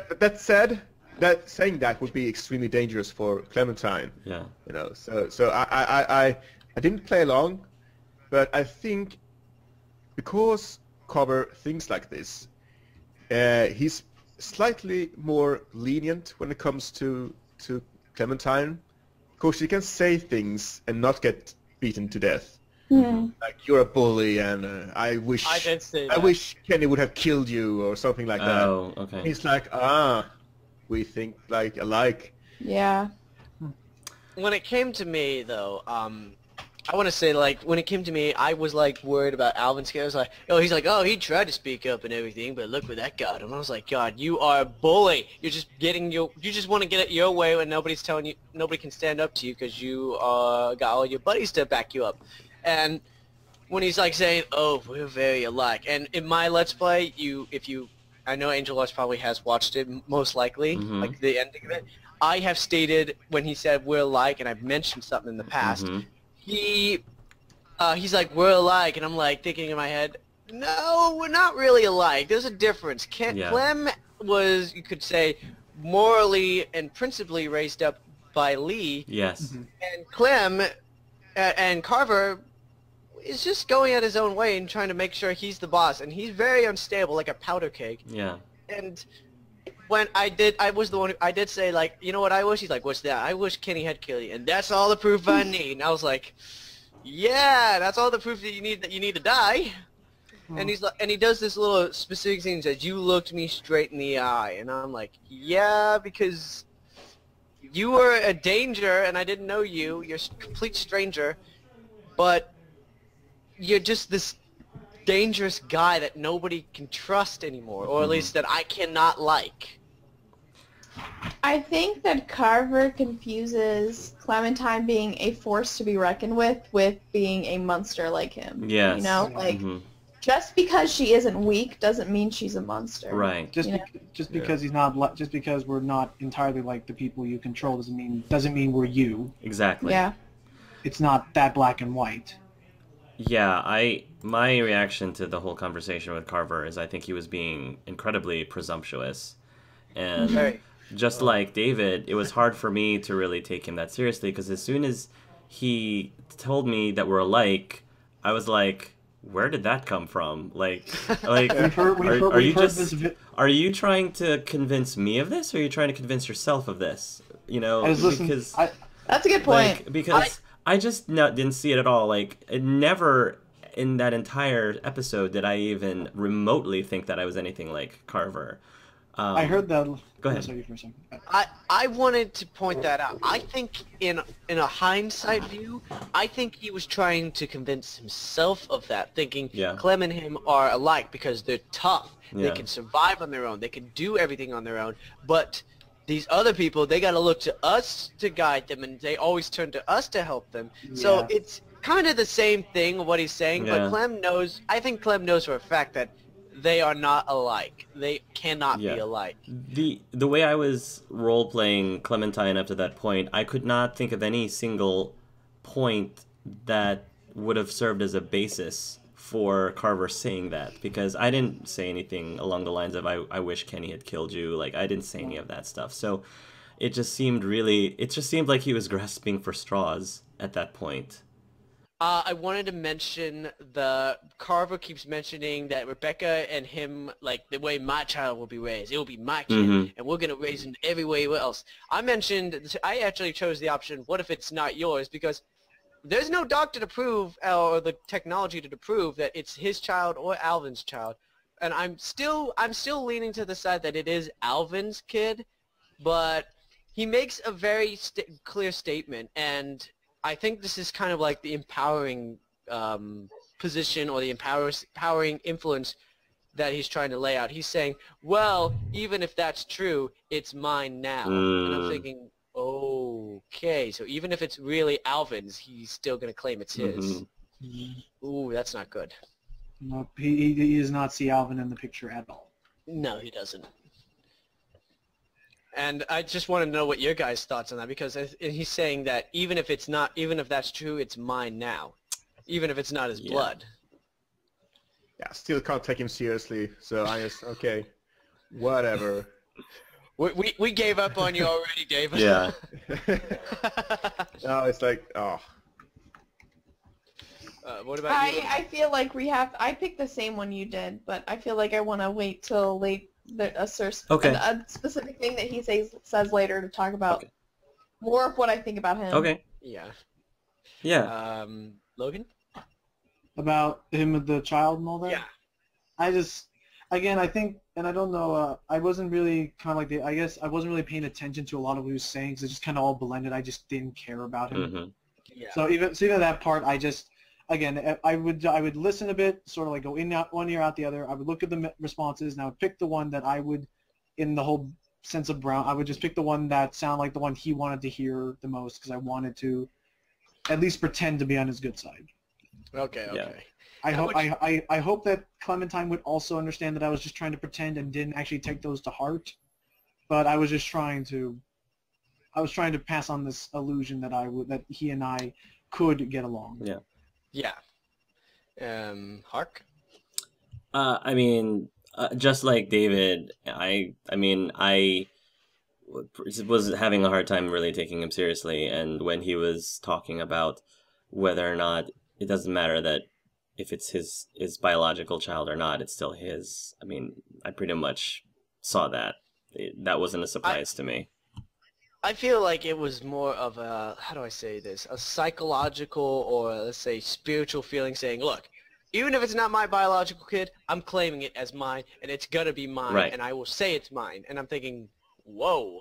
but that said, saying that would be extremely dangerous for Clementine. Yeah. You know, so I didn't play along, but I think because Carver thinks like this, he's slightly more lenient when it comes to Clementine, because she can say things and not get beaten to death. Like, you're a bully, and I wish Kenny would have killed you, or something like that. Oh, okay. He's like, we think like alike. Yeah. When it came to me, though, I want to say, like, when it came to me, I was, like, worried about Alvin's character. I was like, he's like, he tried to speak up and everything, but look where that got him. I was like, God, you are a bully. You're just you just want to get it your way when nobody's telling you, nobody can stand up to you because you got all your buddies to back you up. And when he's, like, saying, we're very alike. And in my Let's Play, I know Angel Lars probably has watched it, most likely, like, the ending of it. I have stated, when he said we're alike, and I've mentioned something in the past, he's like, we're alike, and I'm like thinking in my head, no, we're not really alike. There's a difference. Clem was, you could say, morally and principally raised up by Lee. Yes. And Clem and Carver is just going at his own way and trying to make sure he's the boss, and he's very unstable, like a powder keg. Yeah. And when I was the one who, I did say, like, you know what I wish? He's like, what's that? I wish Kenny had killed you, and that's all the proof I need. And I was like, yeah, that's all the proof that you need to die. And he's like, and he does this little specific thing, says, you looked me straight in the eye. And I'm like, yeah, because you were a danger, and I didn't know you. You're a complete stranger, but you're just this dangerous guy that nobody can trust anymore, or at least that I cannot like. I think that Carver confuses Clementine being a force to be reckoned with being a monster like him. Yes. You know, like, just because she isn't weak doesn't mean she's a monster. Right. Just because he's not, just because we're not entirely like the people you control doesn't mean we're you. Exactly. Yeah. It's not that black and white. Yeah, my reaction to the whole conversation with Carver is I think he was being incredibly presumptuous. And just like David, it was hard for me to really take him that seriously, because as soon as he told me that we're alike, I was like, where did that come from? Like, are you trying to convince me of this, or are you trying to convince yourself of this? You know, that's a good point. Like, because I just didn't see it at all. Like, it never in that entire episode did I even remotely think that I was anything like Carver. I heard that. Go ahead. Sorry for a second. I wanted to point that out. I think in a hindsight view, I think he was trying to convince himself of that, thinking Clem and him are alike because they're tough. They can survive on their own. They can do everything on their own. But these other people, they got to look to us to guide them, and they always turn to us to help them. Yeah. So it's kind of the same thing, what he's saying, but Clem knows, I think Clem knows for a fact that they are not alike. They cannot be alike. The way I was role-playing Clementine up to that point, I could not think of any single point that would have served as a basis for Carver saying that, because I didn't say anything along the lines of I wish Kenny had killed you. Like, I didn't say any of that stuff. So it just seemed like he was grasping for straws at that point. I wanted to mention Carver keeps mentioning that Rebecca and him, like, the way my child will be raised, it will be my kid, and we're going to raise him every way else. I actually chose the option, what if it's not yours, because there's no doctor to prove, or the technology to prove that it's his child or Alvin's child. And I'm still leaning to the side that it is Alvin's kid, but he makes a very clear statement, and I think this is kind of like the empowering position, or the empowering influence that he's trying to lay out. He's saying, well, even if that's true, it's mine now. And I'm thinking, okay, so even if it's really Alvin's, he's still going to claim it's his. Ooh, that's not good. No, he does not see Alvin in the picture at all. No, he doesn't. And I just want to know what your guys' thoughts on that, because he's saying that even if that's true, it's mine now, even if it's not his blood. Yeah, still can't take him seriously, so I just, okay, whatever. We gave up on you already, David. Yeah. No, it's like, oh. What about you? I feel like I picked the same one you did, but I feel like I want to wait till a specific thing that he says later to talk about more of what I think about him. Okay. Yeah. Yeah. Logan? About him with the child and all that? Yeah. I think, and I don't know, I wasn't really I guess I wasn't really paying attention to a lot of what he was saying because it just kind of all blended. I just didn't care about him. Mm-hmm. Yeah. So even that part, I would listen a bit, sort of like go in out one ear out the other. I would look at the responses, and I would pick the one that I would, in the whole sense of Brown, I would just pick the one that sounded like the one he wanted to hear the most because I wanted to at least pretend to be on his good side. Okay. Yeah. I hope that Clementine would also understand that I was just trying to pretend and didn't actually take those to heart. But I was just trying to pass on this illusion that he and I could get along. Yeah. Yeah. Hark? I mean, just like David, I was having a hard time really taking him seriously, and when he was talking about whether or not it doesn't matter that if it's his biological child or not, it's still his. I mean, I pretty much saw that. That wasn't a surprise to me. I feel like it was more of a, how do I say this, a psychological or let's say spiritual feeling saying, look, even if it's not my biological kid, I'm claiming it as mine, and it's gonna be mine, Right. and I will say it's mine. And I'm thinking, whoa,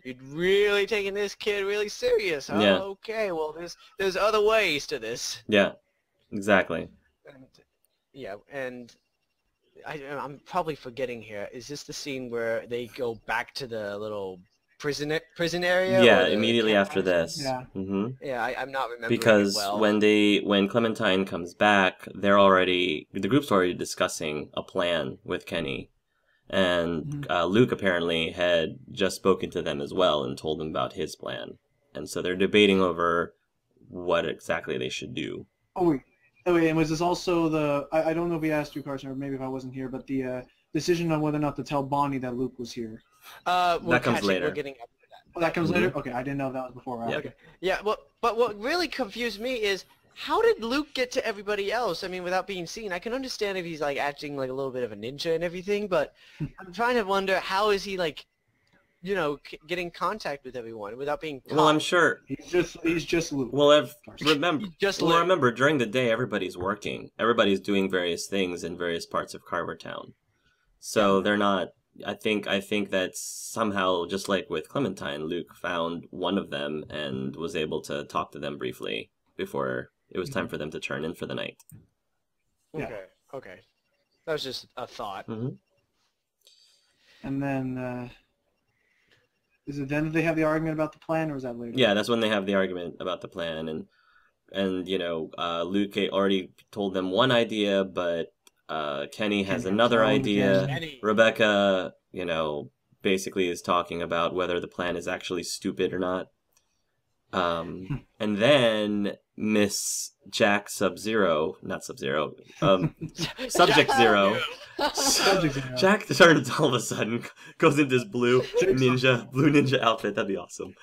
you're really taking this kid really serious, huh? Yeah. Okay, well, there's other ways to this. Yeah, exactly. And, yeah, and I'm probably forgetting here. Is this the scene where they go back to the little prison area? Yeah, or the immediately camp after house? this. Yeah. Mm-hmm. Yeah, I'm not remembering Because it well. when Clementine comes back, the group's already discussing a plan with Kenny, and Luke apparently had just spoken to them as well and told them about his plan, and so they're debating over what exactly they should do. Oh wait, and was this also I don't know if we asked you, Carson, or maybe if I wasn't here, but the decision on whether or not to tell Bonnie that Luke was here. That comes later. We're getting up to that. Oh, that comes later? Okay, I didn't know if that was before. Right? Yeah. Okay. Yeah, but what really confused me is how did Luke get to everybody else? I mean, without being seen. I can understand if he's like acting like a little bit of a ninja and everything, but I'm trying to wonder how is he like, getting contact with everyone without being caught? Well, I'm sure. He's just Luke. Well, remember Luke. during the day everybody's working. Everybody's doing various things in various parts of Carver Town. So they're not. I think that somehow, just like with Clementine, Luke found one of them and was able to talk to them briefly before it was time for them to turn in for the night. Okay. That was just a thought. Mm-hmm. And then, is it then that they have the argument about the plan, or is that later? Yeah, that's when they have the argument about the plan, and Luke already told them one idea, but Kenny has another idea. Kenny. Rebecca, basically is talking about whether the plan is actually stupid or not. And then Miss Jack Sub-Zero, not Sub-Zero, Subject Zero. Jack turns all of a sudden, goes into this blue ninja outfit. That'd be awesome.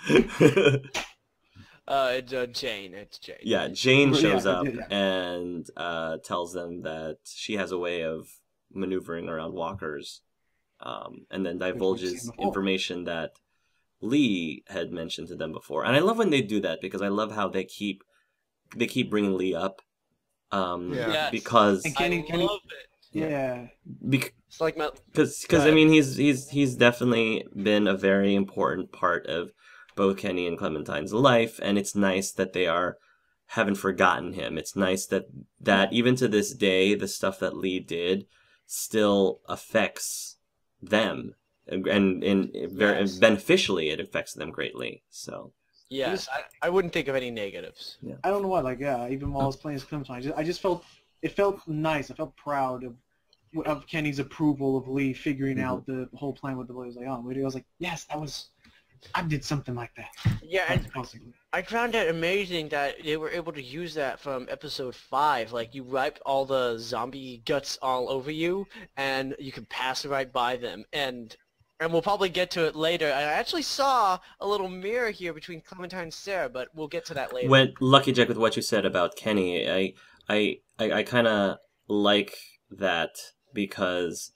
It's Jane. Yeah, Jane shows up and tells them that she has a way of maneuvering around walkers, and then divulges information that Lee had mentioned to them before. And I love when they do that because I love how they keep bringing Lee up, because And Kenny, love it. Yeah. It's like because I mean he's definitely been a very important part of both Kenny and Clementine's life, and it's nice that they haven't forgotten him. It's nice that even to this day, the stuff that Lee did still affects them, and beneficially it affects them greatly. So yes, I wouldn't think of any negatives. yeah. I don't know why. Even while I was playing as Clementine, I just felt nice. I felt proud of Kenny's approval of Lee figuring out the whole plan with the boys. I was like, yes, I did something like that. Yeah, and Possibly. I found it amazing that they were able to use that from episode 5. Like, you wipe all the zombie guts all over you, and you can pass right by them. And and we'll probably get to it later. I actually saw a little mirror here between Clementine and Sarah, but we'll get to that later. When Lucky Jack, with what you said about Kenny, I kind of like that, because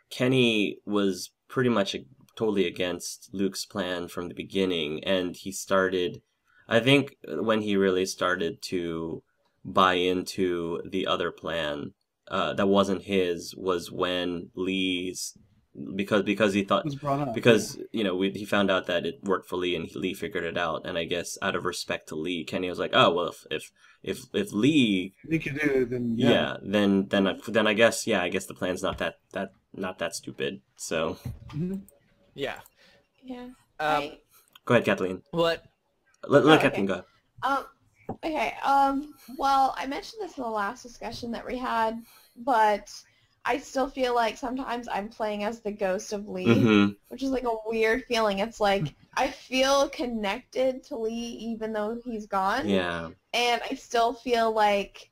Kenny was pretty much totally against Luke's plan from the beginning, and he started, I think when he really started to buy into the other plan that wasn't his was when Lee's, because he thought, was brought up. because he found out that it worked for Lee, and Lee figured it out, and I guess out of respect to Lee, Kenny was like, oh well, if Lee can do it, then then I guess the plan's not that stupid. So yeah. Go ahead, Kathleen. What? Let Kathleen go. Okay. Well, I mentioned this in the last discussion that we had, but I still feel like sometimes I'm playing as the ghost of Lee, which is like a weird feeling. It's like I feel connected to Lee even though he's gone. Yeah. And I still feel like,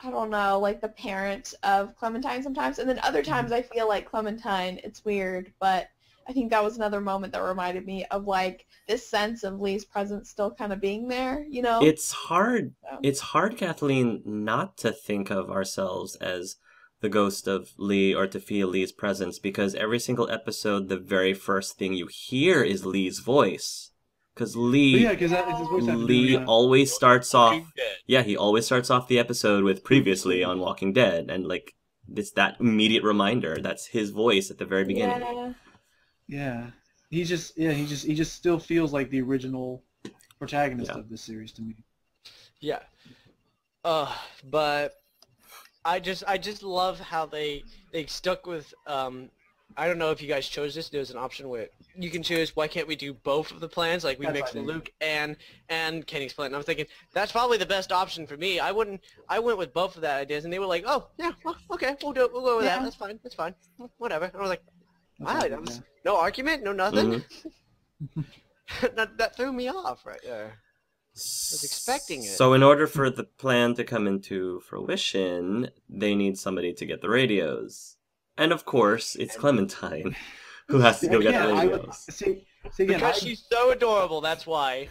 I don't know, like the parent of Clementine sometimes. And then other times I feel like Clementine. It's weird, but I think that was another moment that reminded me of like this sense of Lee's presence still kind of being there, It's hard. It's hard, Kathleen, not to think of ourselves as the ghost of Lee or to feel Lee's presence, because every single episode, the very first thing you hear is Lee's voice. Because Lee, always starts off. Yeah, he always starts off the episode with "previously on Walking Dead," and like it's that immediate reminder. That's his voice at the very beginning. Yeah, he just still feels like the original protagonist of this series to me. Yeah. But I just love how they stuck with I don't know if you guys chose this. There's an option where you can choose, why can't we do both of the plans? Like we mix Luke and Kenny's plan. And I'm thinking that's probably the best option for me. I went with both of that ideas, and they were like, oh yeah, well, okay, we'll do it. We'll go with that. That's fine. Whatever. And I was like, wow, that was no argument, no nothing. That threw me off right there. I was expecting it. So in order for the plan to come into fruition, they need somebody to get the radios. And of course, it's Clementine who has to go get the radios. Because she's so adorable, that's why.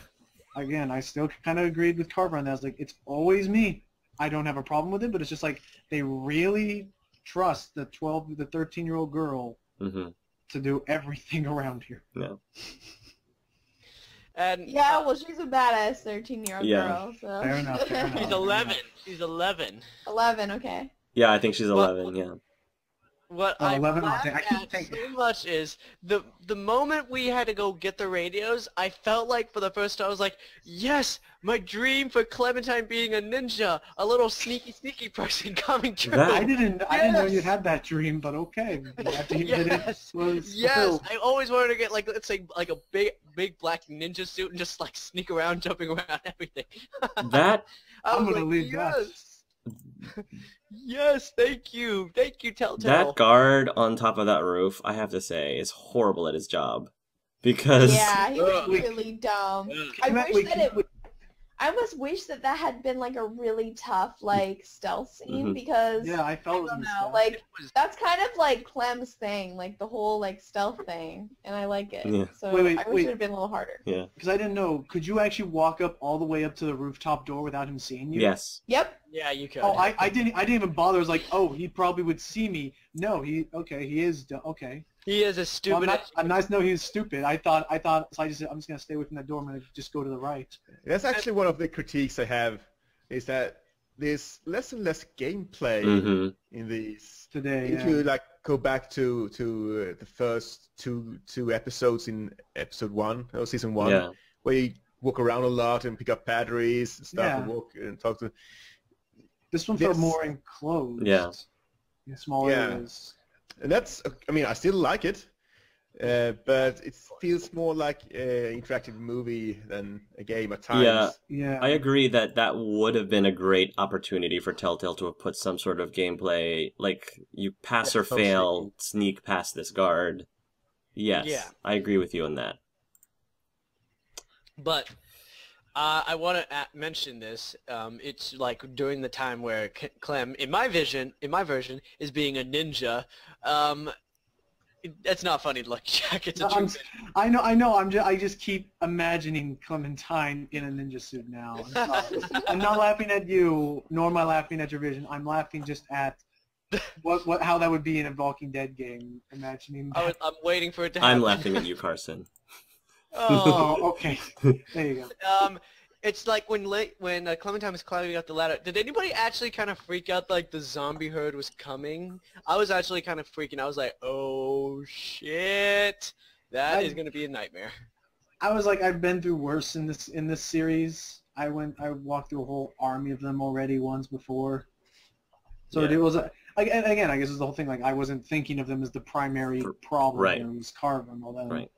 Again, I still kind of agreed with Carver on that. I was like, it's always me. I don't have a problem with it, but it's just like they really trust the 13-year-old girl to do everything around here. Yeah. And well, she's a badass 13-year-old girl. So. Fair enough. She's 11. She's 11. 11, okay. Yeah, I think she's 11. Yeah. What I laugh at so much is the moment we had to go get the radios, I felt like for the first time I was like, yes, my dream for Clementine being a ninja, a little sneaky person coming true. I didn't know you had that dream, but okay. Yes, I always wanted to get like, let's say, like a big black ninja suit and just like sneak around, jumping around everything. I'm gonna leave that. Yes, thank you, Telltale. That guard on top of that roof, I have to say, is horrible at his job, because he was really dumb. I almost wish that had been like a really tough like stealth scene because I felt I don't know, like that's kind of like Clem's thing, like the whole like stealth thing, and I like it. Yeah. So I wish it had been a little harder. Yeah. Because I didn't know, could you actually walk up all the way up to the rooftop door without him seeing you? Yes. Yep. Yeah, you could. Oh, I didn't even bother. I was like, oh, he probably would see me. No, he is okay. He is a stupid. Well, I'm nice to know he's stupid. I thought. So I'm just gonna stay away from that door. I'm gonna just go to the right. That's actually one of the critiques I have, is that there's less and less gameplay in these today. If you like go back to the first two episodes in episode 1 or season 1, where you walk around a lot and pick up batteries and stuff and walk and talk to. This one felt more enclosed. Yeah. In small areas. And that's, I mean, I still like it, but it feels more like an interactive movie than a game at times. Yeah. I agree that would have been a great opportunity for Telltale to have put some sort of gameplay, like you pass or fail, sneak past this guard. Yes, I agree with you on that. But I want to mention this. It's like during the time where Clem, in my version, is being a ninja. That's not funny, Lucky Jack. It's a No, true. I know. I just keep imagining Clementine in a ninja suit now. I'm not laughing at you, nor am I laughing at your vision. I'm laughing just at how that would be in a Walking Dead game. Imagining. That. I'm waiting for it to happen. I'm laughing at you, Carson. Oh, okay. There you go. It's like when Clementine was climbing up the ladder. Did anybody actually kind of freak out like the zombie herd was coming? I was actually kind of freaking. I was like, oh shit, that is gonna be a nightmare. I was like, I've been through worse in this series. I walked through a whole army of them already once before. So it was again, I guess it's the whole thing. Like I wasn't thinking of them as the primary problem. Right. It was Carver and all that. Right.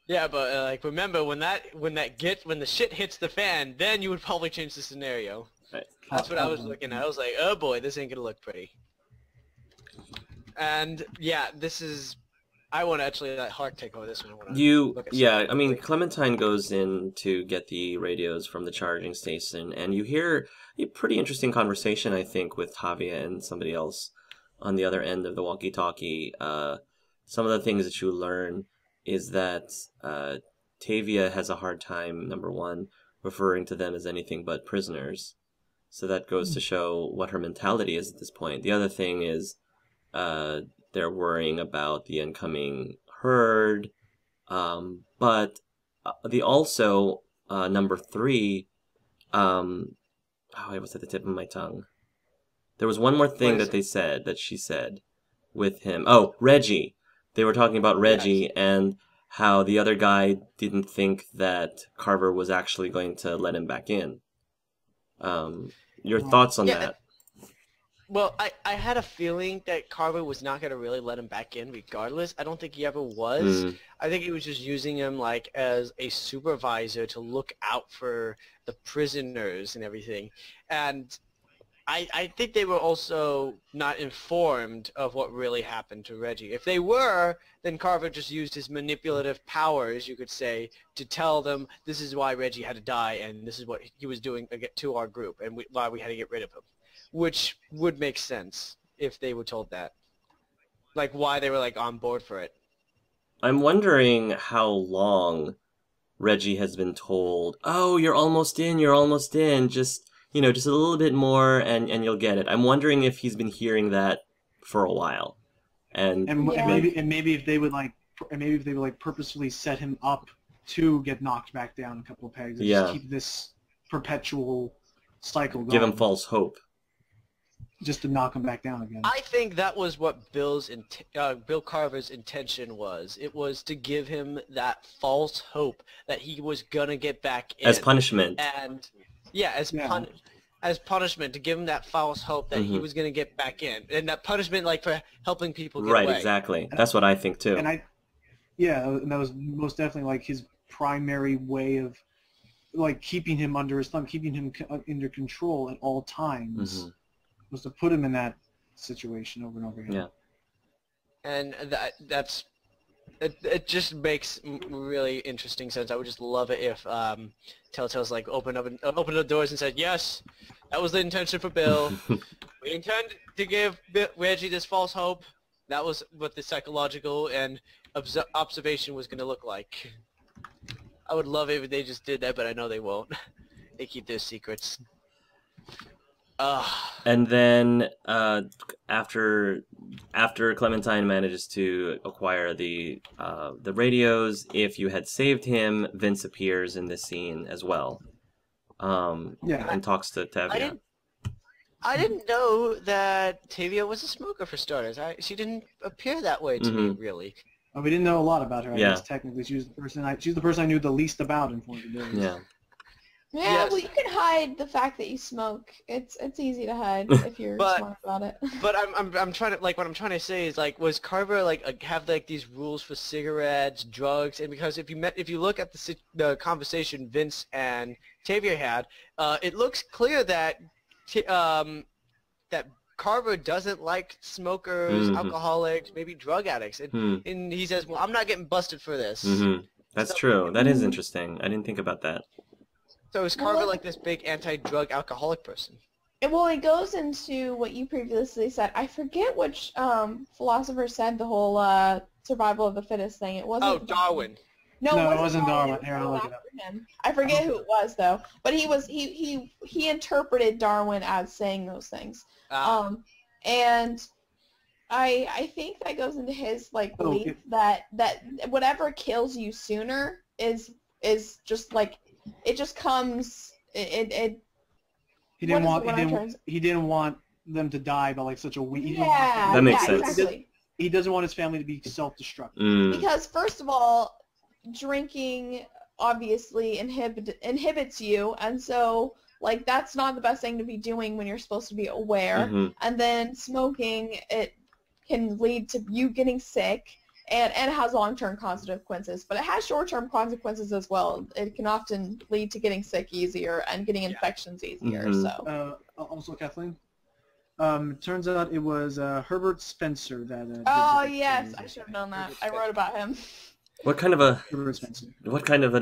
Yeah, but like remember when the shit hits the fan, then you would probably change the scenario. Right. That's what I was looking at. I was like, oh boy, this ain't gonna look pretty. And yeah, this is. I want to actually let Hark take over this one. I mean, Clementine goes in to get the radios from the charging station, and you hear a pretty interesting conversation, I think, with Javier and somebody else on the other end of the walkie-talkie. Some of the things that you learn is that Tavia has a hard time, number one, referring to them as anything but prisoners. So that goes to show what her mentality is at this point. The other thing is they're worrying about the incoming herd. But number three, it was at the tip of my tongue. There was one more thing that she said with him. Oh, Reggie. They were talking about Reggie and how the other guy didn't think that Carver was actually going to let him back in. Your thoughts on that? Well, I had a feeling that Carver was not going to really let him back in regardless. I don't think he ever was. I think he was just using him like as a supervisor to look out for the prisoners and everything. And I think they were also not informed of what really happened to Reggie. If they were, then Carver just used his manipulative powers, you could say, to tell them this is why Reggie had to die and this is what he was doing to our group and why we had to get rid of him. Which would make sense if they were told that. Like why they were like on board for it. I'm wondering how long Reggie has been told, oh, you're almost in, just a little bit more and you'll get it. I'm wondering if he's been hearing that for a while. And maybe if they would purposefully set him up to get knocked back down a couple of pegs and just keep this perpetual cycle going. Give him false hope. Just to knock him back down again. I think that was what Bill Carver's intention was. It was to give him that false hope that he was gonna get back in as punishment. And as punishment to give him that false hope that he was gonna get back in, and that punishment like for helping people get away. Right, exactly. That's what I think too. And and that was most definitely like his primary way of like keeping him under his thumb, keeping him under control at all times. Was to put him in that situation over and over again. Yeah, and it just makes really interesting sense. I would just love it if Telltale's like opened the doors and said, yes, that was the intention for Bill. We intend to give Reggie this false hope. That was what the psychological and observation was going to look like. I would love it if they just did that, but I know they won't. They keep their secrets. And then after Clementine manages to acquire the radios, if you had saved him, Vince appears in this scene as well. And talks to Tavia. I didn't know that Tavia was a smoker for starters. She didn't appear that way to me, really. Well, we didn't know a lot about her. I guess technically she was the person I knew the least about in Forms of Days. Yeah. Yeah, yes. Well, you can hide the fact that you smoke. It's easy to hide if you're smart about it. But I'm trying to what I'm trying to say is like, was Carver like have like these rules for cigarettes, drugs, and because if you look at the conversation Vince and Tavia had, it looks clear that that Carver doesn't like smokers, alcoholics, maybe drug addicts, and he says, well, I'm not getting busted for this. That's true. That is interesting. I didn't think about that. So is Carver like this big anti-drug alcoholic person? Well, it goes into what you previously said. I forget which philosopher said the whole survival of the fittest thing. It wasn't. Oh, Darwin. No, it wasn't Darwin. Here, I'll It was look it up. after him. I forget who it was though, but he interpreted Darwin as saying those things. And I think that goes into his like belief that whatever kills you sooner is just like it just comes it. He didn't want them to die by like such a weak. Yeah, that makes sense. Exactly. He doesn't want his family to be self-destructive. Because first of all, drinking obviously inhibits you, and so like that's not the best thing to be doing when you're supposed to be aware. And then smoking, it can lead to you getting sick, and it has long-term consequences, but it has short-term consequences as well. It can often lead to getting sick easier and getting infections easier. So also, Kathleen, turns out it was Herbert Spencer that. Yes, I should have known that. I wrote about him. What kind of an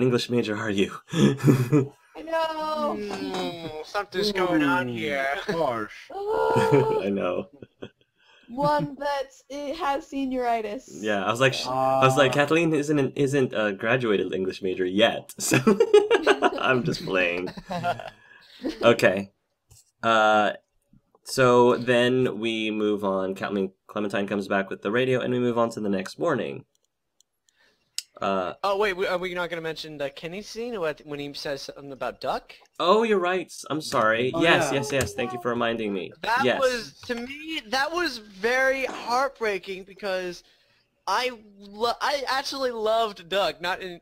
English major are you? I know. Something's going on here. Harsh. I know. One it has senioritis. Yeah, I was like, Kathleen isn't a graduated English major yet, so I'm just playing. Okay. So then we move on. Clementine comes back with the radio, and we move on to the next morning. Oh wait, are we not going to mention the Kenny scene when he says something about Duck? Oh, you're right. I'm sorry. Oh, yes. Thank you for reminding me. That was, to me, that was very heartbreaking because I actually loved Duck. I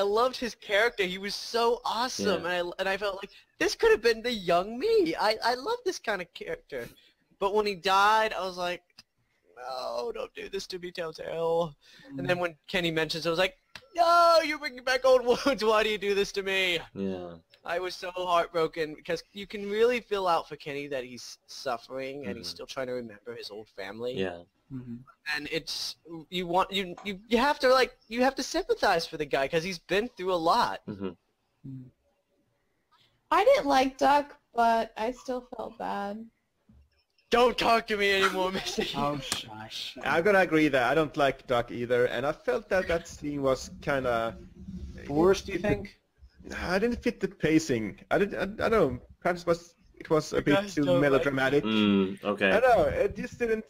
loved his character. He was so awesome, and I felt like this could have been the young me. I love this kind of character, but when he died, I was like, no, don't do this to me, Telltale. And then when Kenny mentions it, I was like, no, you're bringing back old wounds. Why do you do this to me? Yeah. I was so heartbroken because you can really feel out for Kenny that he's suffering and he's still trying to remember his old family. Yeah. And it's you have to sympathize for the guy because he's been through a lot. I didn't like Duck, but I still felt bad. Don't talk to me anymore, Missy. Oh, shush. I'm gonna agree that I don't like Duck either, and I felt that scene was kind of worse. Do you think? I didn't fit the pacing. I don't know. Perhaps it was a bit too melodramatic. Okay. I don't know. It just didn't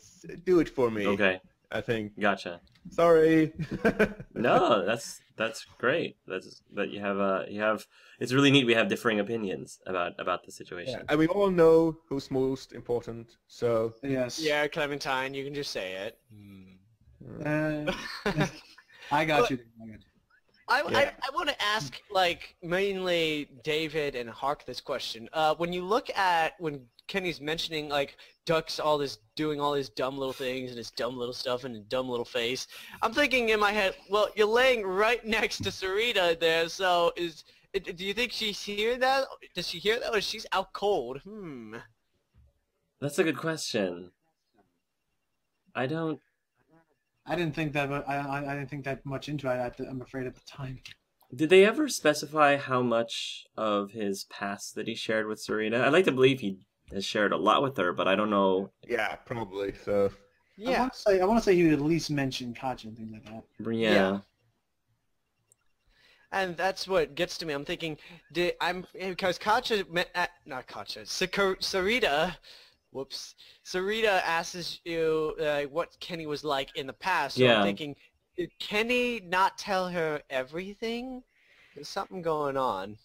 do it for me. Okay. I think. Gotcha. Sorry. No, that's great. That you have. It's really neat. We have differing opinions about the situation. Yeah, and we all know who's most important. So. Yes. Yeah, Clementine, you can just say it. I got you. I want to ask, like, mainly David and Hark this question. When you look at when Kenny's mentioning, like, Duck's doing all his dumb little things and his dumb little stuff and his dumb little face, I'm thinking in my head, well, you're laying right next to Sarita there, so do you think she's hearing that? Does she hear that, or she's out cold? That's a good question. I didn't think that, but I didn't think that much into it. I'm afraid at the time. Did they ever specify how much of his past that he shared with Sarita? I'd like to believe he has shared a lot with her, but I don't know. Yeah, probably. So. Yeah. I want to say he would at least mention Katja and things like that. Yeah. And that's what gets to me. I'm thinking, because Sarita. Whoops. Sarita asks you what Kenny was like in the past. So I'm thinking, did Kenny not tell her everything? There's something going on.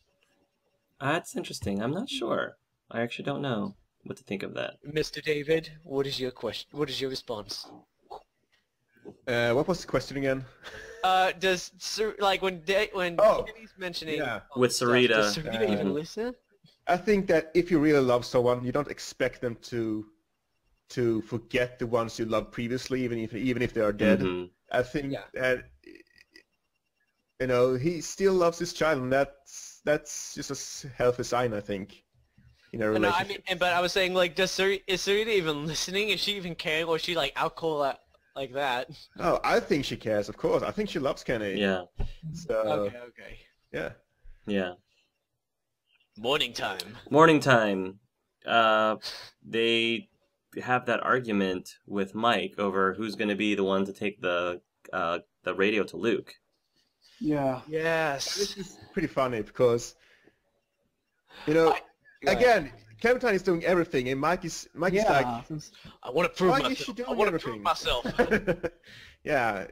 That's interesting. I'm not sure. I actually don't know what to think of that. Mr. David, what is your question? What is your response? What was the question again? When Kenny's mentioning with Sarita, does Sarita even listen? I think that if you really love someone, you don't expect them to forget the ones you loved previously, even if they are dead. I think that he still loves his child, and that's just a healthy sign, I think, in a relationship. But I was saying, like, is Sarita even listening? Is she even caring, or is she like out cold like that? Oh, I think she cares, of course. I think she loves Kenny. Yeah. So. Okay. Yeah. Yeah. Morning time. They have that argument with Mike over who's going to be the one to take the the radio to Luke. Yeah. Yes. This is pretty funny because, again, Clementine is doing everything, and Mike is like, I want to prove why myself. is she doing I want to everything? prove myself. Yeah,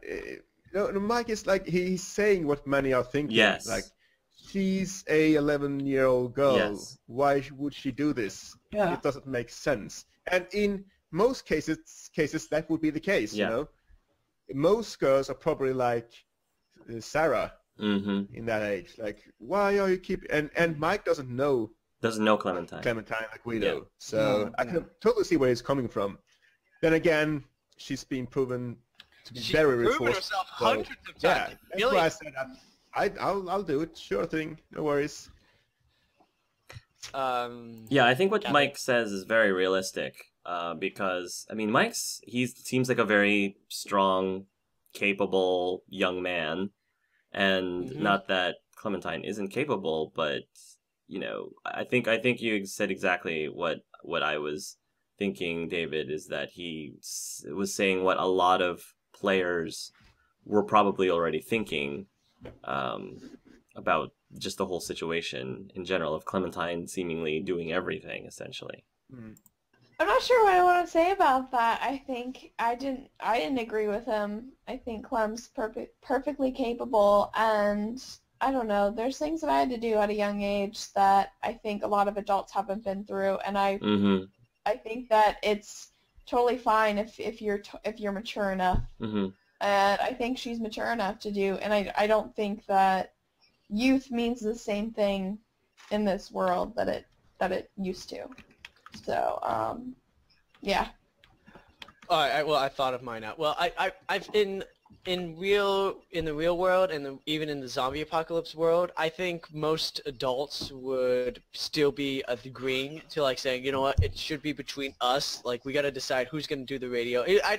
Mike is like, he's saying what many are thinking. Yes. Like, she's a 11-year-old girl. Yes. Why would she do this? Yeah. It doesn't make sense. And in most cases that would be the case. Yeah. Most girls are probably like Sarah in that age. Like, why are you and Mike doesn't know Clementine like we do. Yeah. So I can totally see where he's coming from. Then again, she's been proven to be very resourceful. Herself hundreds of Yeah, times. that's why I said I'll do it. Sure thing. No worries. Yeah, I think what Mike says is very realistic. Because I mean, he seems like a very strong, capable young man, and not that Clementine isn't capable, but I think you said exactly what I was thinking, David, is that he was saying what a lot of players were probably already thinking about just the whole situation in general of Clementine seemingly doing everything essentially. I'm not sure what I want to say about that. I think I didn't agree with him. I think Clem's perfectly capable, and I don't know. There's things that I had to do at a young age that I think a lot of adults haven't been through, and I think that it's totally fine if you're mature enough. And I think she's mature enough to do, and I don't think that youth means the same thing in this world that it used to. So, yeah. All right. Well, I thought of mine now. Well, I've in the real world and even in the zombie apocalypse world, I think most adults would still be agreeing to like saying, you know what, it should be between us. Like we got to decide who's going to do the radio. I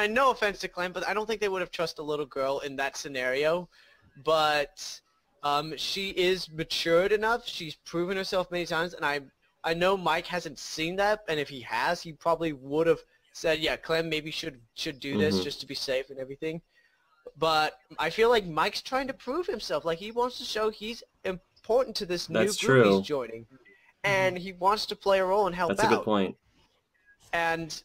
no offense to Clem, but I don't think they would have trusted a little girl in that scenario. But she is matured enough. She's proven herself many times, and I know Mike hasn't seen that, and if he has, he probably would have said, yeah, Clem maybe should do this just to be safe and everything. But I feel like Mike's trying to prove himself. Like, he wants to show he's important to this new group he's joining. And he wants to play a role and help out. That's a good point. But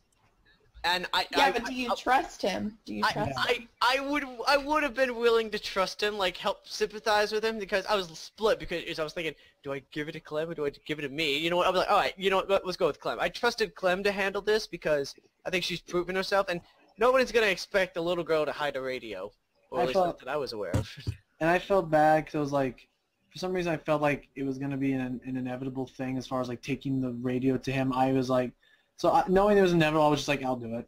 do you trust him? Do you trust him? I would have been willing to trust him, like help sympathize with him, because I was split because I was thinking, do I give it to Clem or do I give it to me? You know what? I was like, all right, you know what? Let's go with Clem. I trusted Clem to handle this because I think she's proven herself, and nobody's gonna expect a little girl to hide a radio, or at least not that I was aware of. And I felt bad because I was like, for some reason I felt like it was gonna be an inevitable thing as far as like taking the radio to him. I was like. So knowing it was inevitable, I was just like, I'll do it.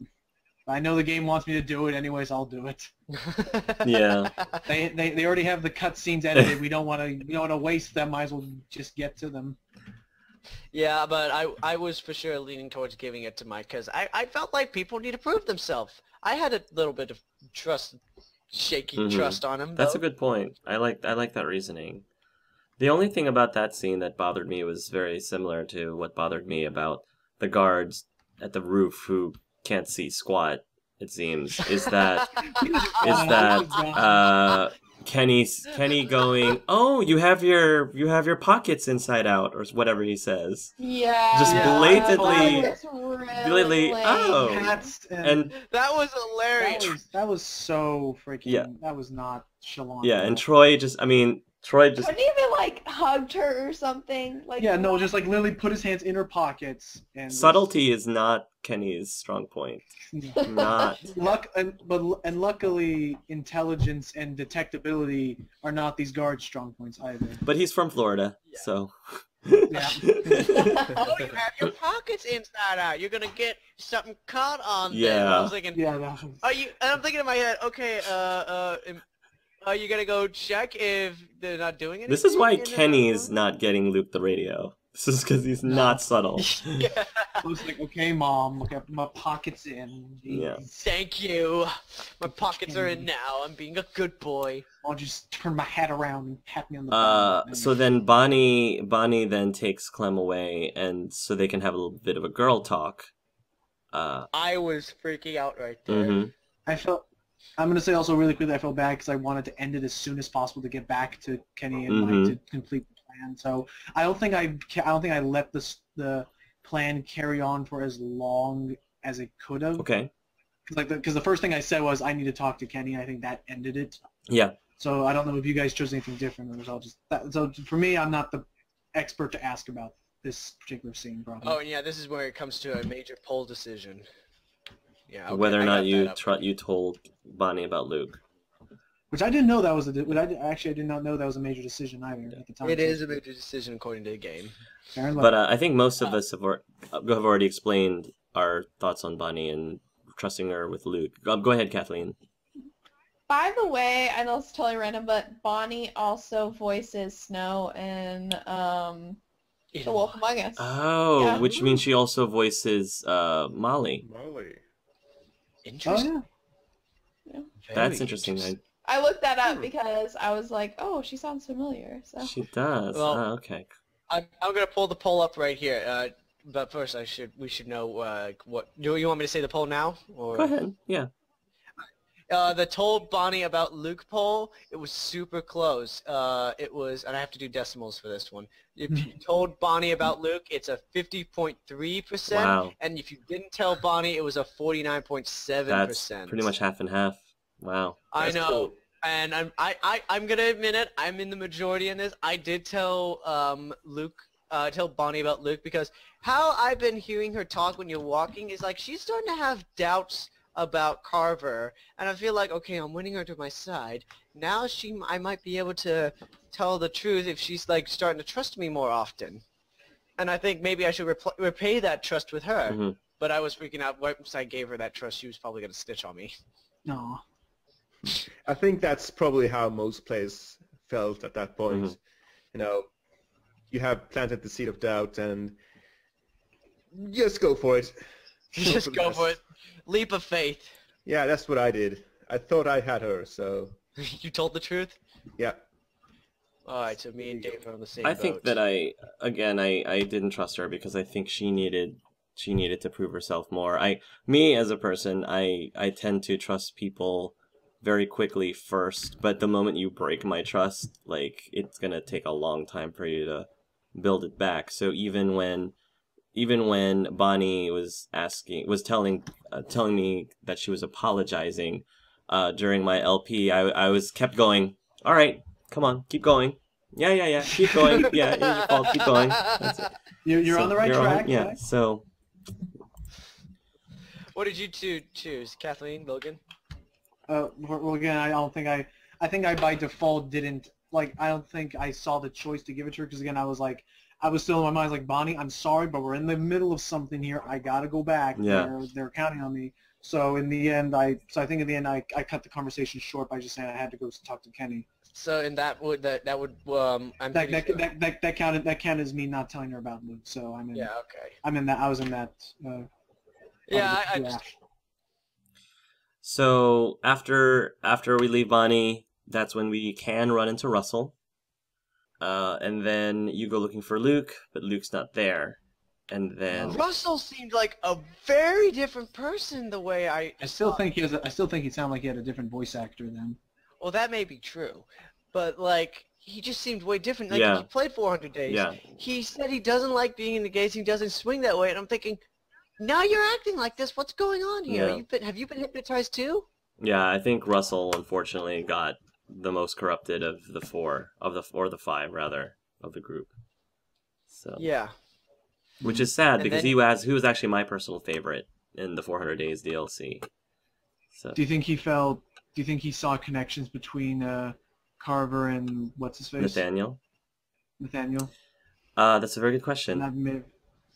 I know the game wants me to do it anyways. I'll do it. Yeah. They already have the cutscenes edited. We don't want to waste them. Might as well just get to them. Yeah, but I was for sure leaning towards giving it to Mike because I felt like people need to prove themselves. I had a little bit of shaky trust on him. That's a good point. I like that reasoning. The only thing about that scene that bothered me was very similar to what bothered me about the guards at the roof who can't see squat, it seems, is that Kenny going, oh, you have your pockets inside out, or whatever he says. Yeah. Just blatantly, really oh. And that was hilarious. That was so freaking, that was not Shalon. Yeah, and Troy just couldn't even like hugged her or something. Like just like literally put his hands in her pockets. And subtlety is not Kenny's strong point. Not luckily, intelligence and detectability are not these guards' strong points either. But he's from Florida, so. Yeah. Oh, you have your pockets inside out. You're gonna get something caught on there. Yeah. I was thinking, are you? And I'm thinking in my head, okay, are you gonna go check if they're not doing anything? This is why Kenny's not getting Luke the radio. This is because he's not subtle. I was like, okay, Mom, look at my pockets in. Yeah. Thank you. My pockets are in now. I'm being a good boy. I'll just turn my head around and pat me on the back. So then Bonnie then takes Clem away, and so they can have a little bit of a girl talk. I was freaking out right there. I felt I'm going to say also really quickly I felt bad because I wanted to end it as soon as possible to get back to Kenny and Mike to complete the plan. So I don't think I let the plan carry on for as long as it could have. Okay. Because the first thing I said was I need to talk to Kenny. I think that ended it. Yeah. So I don't know if you guys chose anything different, or so for me, I'm not the expert to ask about this particular scene. Probably. Oh, and yeah, this is where it comes to a major poll decision. Yeah. Okay, Whether or not you you told Bonnie about Luke. Which I didn't know that was I did not know that was a major decision either at the time. It is a major decision according to the game. But I think most of us have already explained our thoughts on Bonnie and trusting her with Luke. Go ahead, Kathleen. By the way, I know it's totally random, but Bonnie also voices Snow in The Wolf Among Us. Oh, yeah. Which means she also voices Molly. Interesting. Oh, Yeah. That's interesting. I looked that up because I was like, oh, she sounds familiar. So. She does. Well, Okay. I'm gonna pull the poll up right here. But first, we should know what. Do you want me to say the poll now? Or? Go ahead. Yeah. The told Bonnie about Luke poll, it was super close. It was, and I have to do decimals for this one. If you told Bonnie about Luke, it's a 50.3%. Wow. And if you didn't tell Bonnie, it was a 49.7%. That's pretty much half and half. Wow. I That's know. cool. And I'm gonna admit it. I'm in the majority in this. I did tell tell Bonnie about Luke because how I've been hearing her talk when you're walking is like she's starting to have doubts about Carver, and I feel like, okay, I'm winning her to my side. Now I might be able to tell the truth if she's like starting to trust me more often. And I think maybe I should repay that trust with her. But I was freaking out once I gave her that trust. She was probably gonna snitch on me. no. I think that's probably how most players felt at that point. You know, you have planted the seed of doubt, and just go for it. Just go for it. Leap of faith. Yeah, that's what I did. I thought I had her, so... You told the truth? Yeah. Alright, so me and Dave are on the same I boat. think that I didn't trust her because I think she needed to prove herself more. Me as a person, I tend to trust people very quickly first, but the moment you break my trust, like, it's gonna take a long time for you to build it back. So even when Bonnie was telling me that she was apologizing during my LP, I was kept going, all right, come on, keep going. Yeah, keep going. Yeah, it's your fault, keep going. That's it. You're on the right track. Yeah, right? so... What did you two choose? Kathleen, Logan? Well, again, I think I by default didn't, like, I don't think I saw the choice to give it to her, because again, I was still in my mind, like, Bonnie, I'm sorry, but we're in the middle of something here. I gotta go back. Yeah. They're counting on me. So in the end, I cut the conversation short by just saying I had to go talk to Kenny. So and that would That counted as me not telling her about Luke. So I'm in. Yeah. Okay. I was in that. Yeah. So after we leave Bonnie, that's when we can run into Russell. And then you go looking for Luke, but Luke's not there. And then Russell seemed like a very different person the way I still think he sounded like he had a different voice actor then. Well, that may be true, but like he just seemed way different. Like Yeah. he played 400 days. Yeah. He said he doesn't like being in the gates. He doesn't swing that way, and I'm thinking, now you're acting like this. What's going on here? Yeah. Have you been hypnotized too? Yeah, I think Russell unfortunately got the most corrupted of the the five rather of the group. So Yeah. which is sad And because then- he was actually my personal favorite in the 400 Days DLC. So Do you think he saw connections between Carver and what's his face? Nathaniel? That's a very good question. And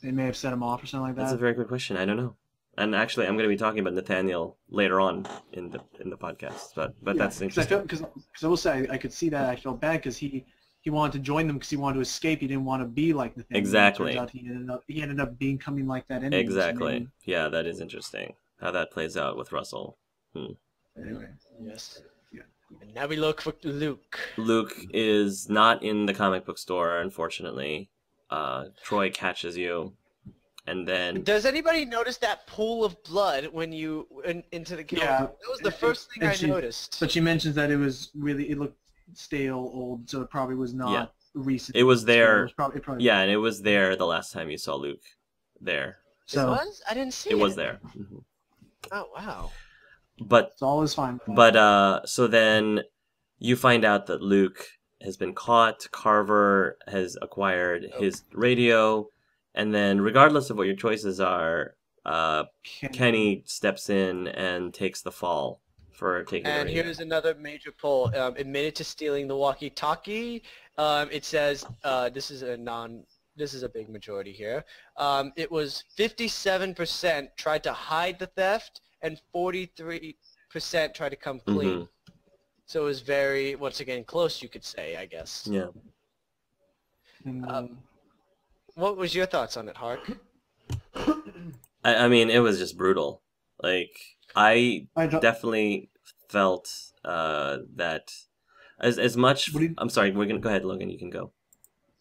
they may have set him off or something like that. That's a very good question. I don't know. And actually, I'm going to be talking about Nathaniel later on in the podcast. But Yeah, that's interesting. Because I will say I could see that I felt bad because he wanted to join them because he wanted to escape. He didn't want to be like Nathaniel. Exactly. It turns out he ended up becoming like that anyway. Exactly. Yeah, that is interesting. How that plays out with Russell. Anyway. Yes. Yeah. And now we look for Luke. Luke is not in the comic book store, unfortunately. Troy catches you and then Does anybody notice that pool of blood when you into the kill? Yeah, That was the first thing I noticed. But she mentions that it looked stale, old, so it probably was not recent. it was there. It probably Yeah, and it was there the last time you saw Luke there. It was? I didn't see it. It was there. Oh, wow. But it's all is fine. so then you find out that Luke has been caught. Carver has acquired his radio, and then regardless of what your choices are, Kenny steps in and takes the fall for taking the And radio. here's another major poll. Admitted to stealing the walkie-talkie. It says this is a big majority here. It was 57% tried to hide the theft, and 43% tried to come clean. Mm-hmm. So it was very, once again, close, you could say, I guess. Yeah. What was your thoughts on it, Hark? I mean, it was just brutal. Like, I definitely felt that as much. I'm sorry. We're gonna go ahead, Logan. You can go.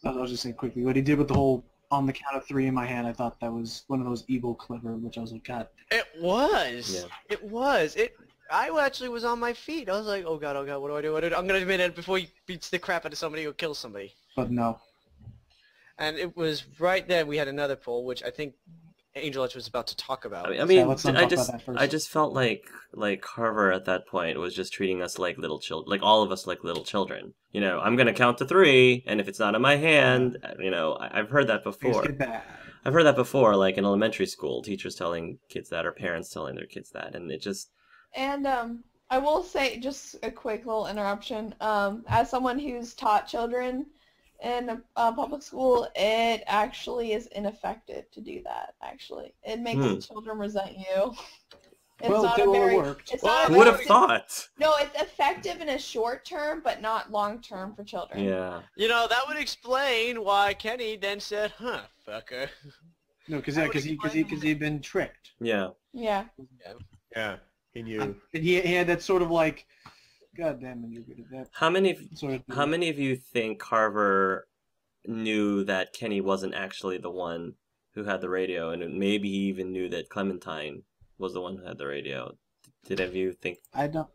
I was just saying quickly what he did with the whole on the count of three in my hand. I thought that was one of those evil clever, which I was like, God. It was. Yeah. It was. I actually was on my feet. I was like, oh god, what do I do? I'm gonna admit it before he beats the crap out of somebody or kills somebody. But no. And it was right then we had another poll, which I think Angel Edge was about to talk about. I mean, let's not talk about that first. I just felt like Carver at that point was just treating us like little children, like all of us like little children. You know, I'm gonna count to 3, and if it's not in my hand, you know, I've heard that before. I've heard that before, like in elementary school, teachers telling kids that, or parents telling their kids that, and it just. And I will say, just a quick little interruption. As someone who's taught children in a public school, it actually is ineffective to do that. Actually, it makes children resent you. It's not a very. It's not Who would have thought? No, it's effective in a short term, but not long term for children. Yeah. You know, that would explain why Kenny then said, "Huh, fucker." No, because he'd been tricked. Yeah. Yeah. Yeah. He knew. And he had that sort of like, God damn it, you're good at that. How many of you think Carver knew that Kenny wasn't actually the one who had the radio, and maybe he even knew that Clementine was the one who had the radio? Did any of you think? I don't.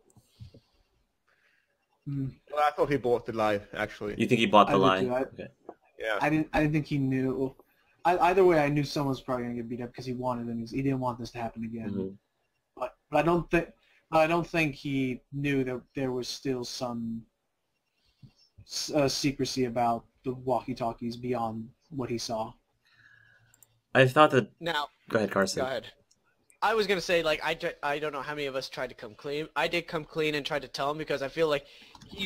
Well, I thought he bought the lie, actually. You think he bought the lie? Okay. Yeah. I didn't think he knew. Either way, I knew someone was probably gonna get beat up because he wanted him. He didn't want this to happen again. Mm-hmm. But I don't think he knew that there was still some secrecy about the walkie-talkies beyond what he saw. I thought that. Now. Go ahead, Carson. Go ahead. I was gonna say, like, I don't know how many of us tried to come clean. I did come clean and tried to tell him because I feel like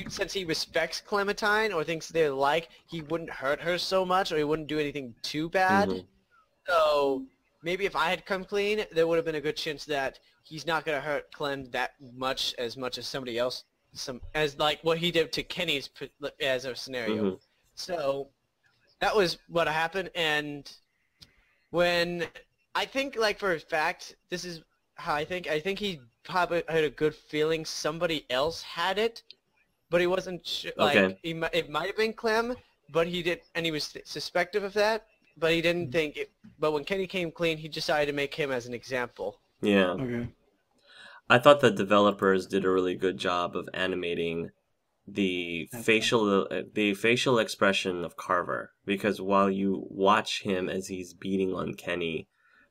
since he respects Clementine or thinks they're alike, he wouldn't hurt her so much or he wouldn't do anything too bad. Mm-hmm. So maybe if I had come clean, there would have been a good chance that he's not gonna hurt Clem that much as somebody else, as like what he did to Kenny's as a scenario. Mm-hmm. So that was what happened, and when. I think, like, for a fact, this is how I think he probably had a good feeling somebody else had it, but he wasn't sure. Like, it might have been Clem, but he didn't, and he was suspective of that, but he didn't think it. But when Kenny came clean, he decided to make him as an example. Yeah. Okay. I thought the developers did a really good job of animating the facial expression of Carver, because while you watch him as he's beating on Kenny,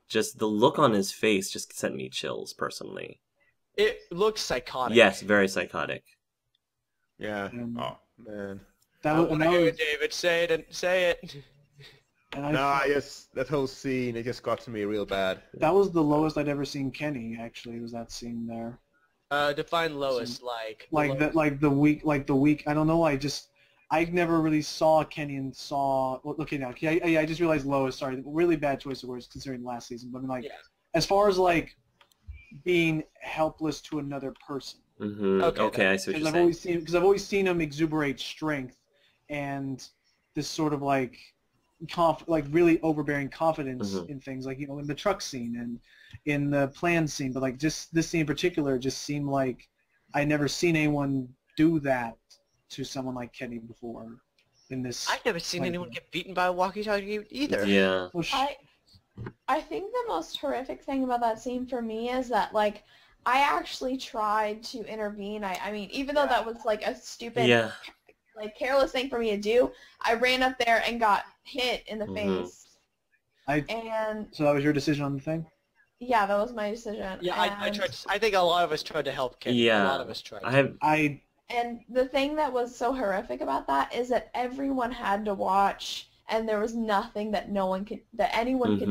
just the look on his face just sent me chills, personally. It looks psychotic. Yes, very psychotic. Yeah. Oh, man. I want to hear it, David. Say it. That whole scene, it just got to me real bad. That was the lowest I'd ever seen Kenny, actually, was that scene there. Define lowest, the weak. I don't know. I never really saw Kenny and saw. Okay, now I just realized lowest. Sorry, really bad choice of words considering last season. But I mean, as far as like being helpless to another person. Mm-hmm. Okay, I see what you're saying. Because I've always seen him exuberate strength and this sort of like really overbearing confidence in things, like in the truck scene and in the plan scene. But like just this scene in particular just seemed like I never seen anyone do that to someone like Kenny before in this. I've never seen anyone get beaten by a walkie-talkie either. Yeah. I think the most horrific thing about that scene for me is that, like, I actually tried to intervene. I mean, even though that was, like, a stupid, Yeah. like, careless thing for me to do, I ran up there and got hit in the face. And So that was your decision on the thing? yeah, that was my decision. Yeah, I tried. I think a lot of us tried to help Kenny. Yeah. A lot of us tried. And the thing that was so horrific about that is that everyone had to watch, and there was nothing that anyone could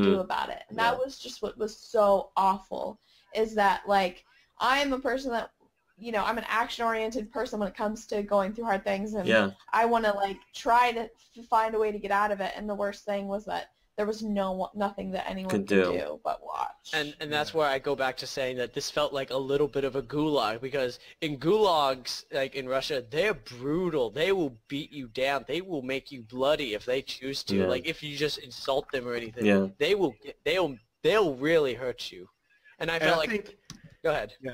do about it. And that was just what was so awful, is that, like, I'm a person that, you know, I'm an action-oriented person when it comes to going through hard things, and I want to, like, try to find a way to get out of it, and the worst thing was that there was nothing that anyone could do but watch. And that's where I go back to saying that this felt like a little bit of a gulag, because in gulags, like in Russia, they're brutal. They will beat you down. They will make you bloody if they choose to. Like if you just insult them or anything, they'll really hurt you. And I felt like, go ahead. Yeah,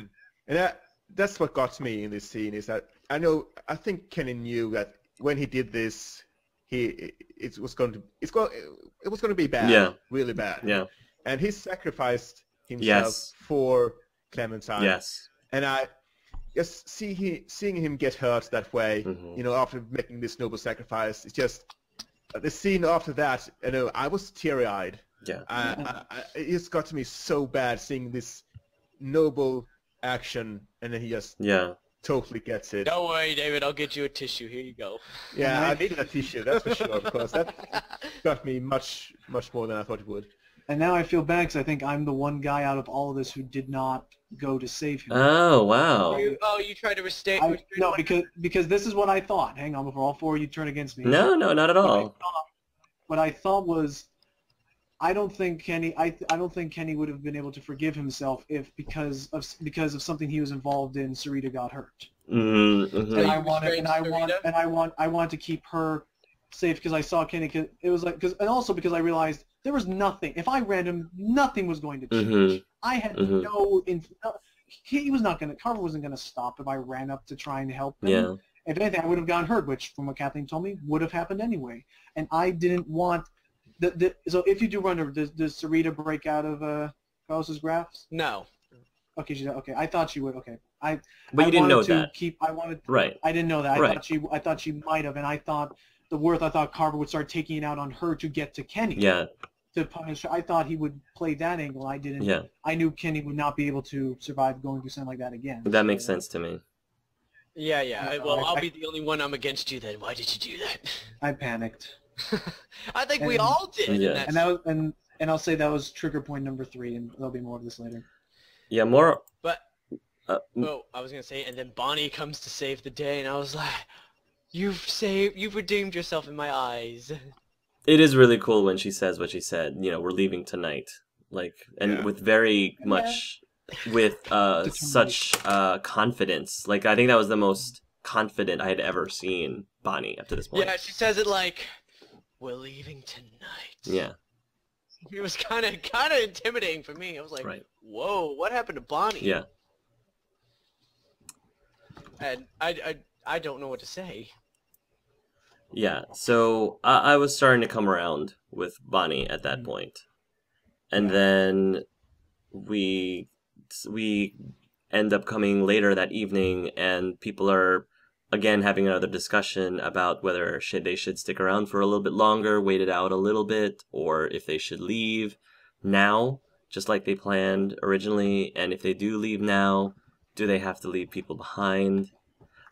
and that's what got me in this scene, is that I think Kenny knew that when he did this, it was going to be bad, really bad. Yeah. And he sacrificed himself for Clementine. Yes. And I just seeing him get hurt that way, you know, after making this noble sacrifice, it's just the scene after that. You know, I was teary-eyed. Yeah. It just got to me so bad seeing this noble action, and then he just totally gets it. Don't worry, David. I'll get you a tissue. Here you go. Yeah, I needed a tissue, that's for sure, because that got me much more than I thought it would. And now I feel bad because I think I'm the one guy out of all of this who did not go to save him. Oh, wow. You tried to restate? No, because this is what I thought. Hang on, before all four of you turn against me. No, not at all. What I thought was, I don't think Kenny would have been able to forgive himself if because of something he was involved in, Sarita got hurt. Mm-hmm. And I want to keep her safe because I saw Kenny. Cause it was like and also because I realized there was nothing. If I ran him, nothing was going to change. I had he was not going to. Carver wasn't going to stop if I ran up to try and help him. Yeah. If anything, I would have gotten hurt, which, from what Kathleen told me, would have happened anyway. And I didn't want. So if you do run her, does Sarita break out of Carlos's grasp? No. Okay, okay. I thought she would. Okay, But you didn't know that. Right. I didn't know that. Right. I thought she might have, and I thought Carver would start taking it out on her to get to Kenny. Yeah. To punish her. I thought he would play that angle. I didn't. Yeah. I knew Kenny would not be able to survive going through something like that again. That makes sense to me. Yeah. Well, I'll be the only one. I'm against you then. Why did you do that? I panicked. I think we all did. Yeah. And I'll say that was trigger point number 3, and there'll be more of this later. Yeah, more. But I was gonna say, and then Bonnie comes to save the day, and I was like, you've redeemed yourself in my eyes. It is really cool when she says what she said. You know, we're leaving tonight, like, and with very much, with such confidence. Like, I think that was the most confident I had ever seen Bonnie up to this point. Yeah, she says it like, we're leaving tonight. Yeah. It was kind of intimidating for me. I was like, whoa, what happened to Bonnie? Yeah. And I don't know what to say. Yeah, so I was starting to come around with Bonnie at that point. And then we end up coming later that evening, and people are again having another discussion about whether they should stick around for a little bit longer, wait it out a little bit, or if they should leave now, just like they planned originally. And if they do leave now, do they have to leave people behind?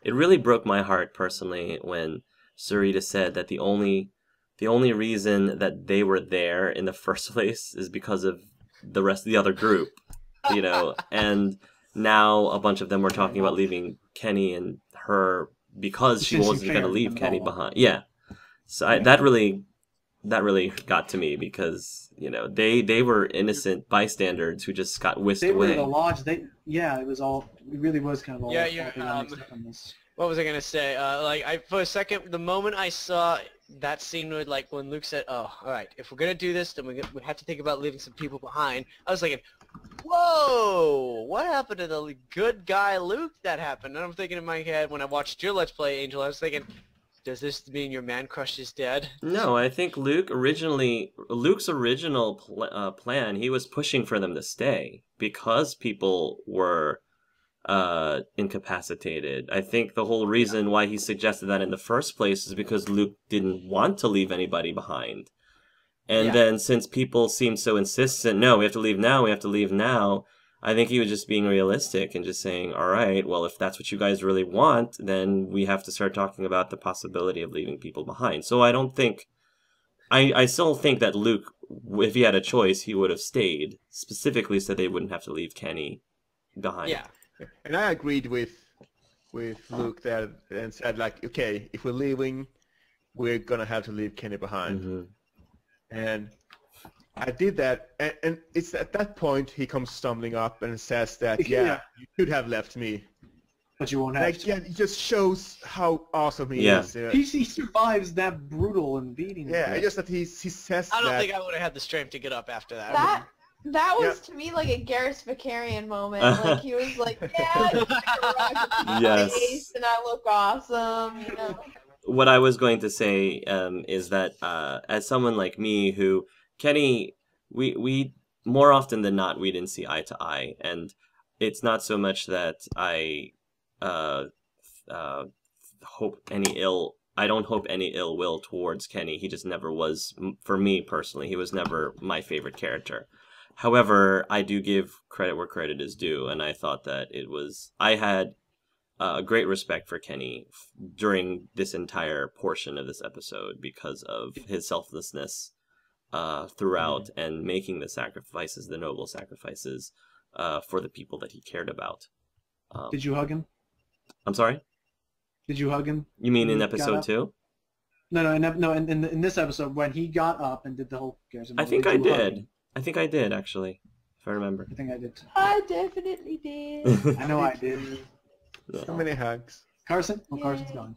It really broke my heart personally when Sarita said that the only reason that they were there in the first place is because of the rest of the other group, you know. And now a bunch of them were talking about leaving Kenny and her because she wasn't going to leave Kenny behind. Yeah. So that really got to me because, you know, they were innocent bystanders who just got whisked away. They were in the lodge. It really was kind of all. What was I gonna say? For a second, the moment I saw that scene where, like, when Luke said, "Oh, all right, if we're gonna do this, then we have to think about leaving some people behind," I was thinking, "Whoa, what happened to the good guy Luke that happened?" And I'm thinking in my head when I watched your Let's Play, Angel, I was thinking, does this mean your man crush is dead? No, I think Luke's original plan, he was pushing for them to stay because people were incapacitated. I think the whole reason why he suggested that in the first place is because Luke didn't want to leave anybody behind. And then since people seemed so insistent, no, we have to leave now, we have to leave now, I think he was just being realistic and just saying, all right, well, if that's what you guys really want, then we have to start talking about the possibility of leaving people behind. So I don't think... I still think that Luke, if he had a choice, he would have stayed, specifically so they wouldn't have to leave Kenny behind. Yeah. And I agreed with Luke there and said, like, okay, if we're leaving, we're going to have to leave Kenny behind. Mm-hmm. And I did that, and it's at that point he comes stumbling up and says that, you could have left me. But you won't have to. Yeah, it just shows how awesome he is. He survives that brutal and beating. Yeah, just that he says I don't that. think I would have had the strength to get up after that. That was to me like a Garrus Vakarian moment. Like he was like, yeah, Yes. and I look awesome. You know. What I was going to say is that as someone like me who Kenny, we more often than not we didn't see eye to eye, and it's not so much that I hope any ill. I don't hope any ill will towards Kenny. He just never was, for me personally, he was never my favorite character. However, I do give credit where credit is due, and I thought that I had great respect for Kenny during this entire portion of this episode because of his selflessness throughout and making the sacrifices, the noble sacrifices, for the people that he cared about. Did you hug him? I'm sorry? Did you hug him? You mean in episode 2? No, in this episode when he got up and did the whole Garrus. I think I did. I think I did, actually, if I remember. I think I did. I definitely did. I know I did. So many hugs. Carson? Oh, Carson's gone.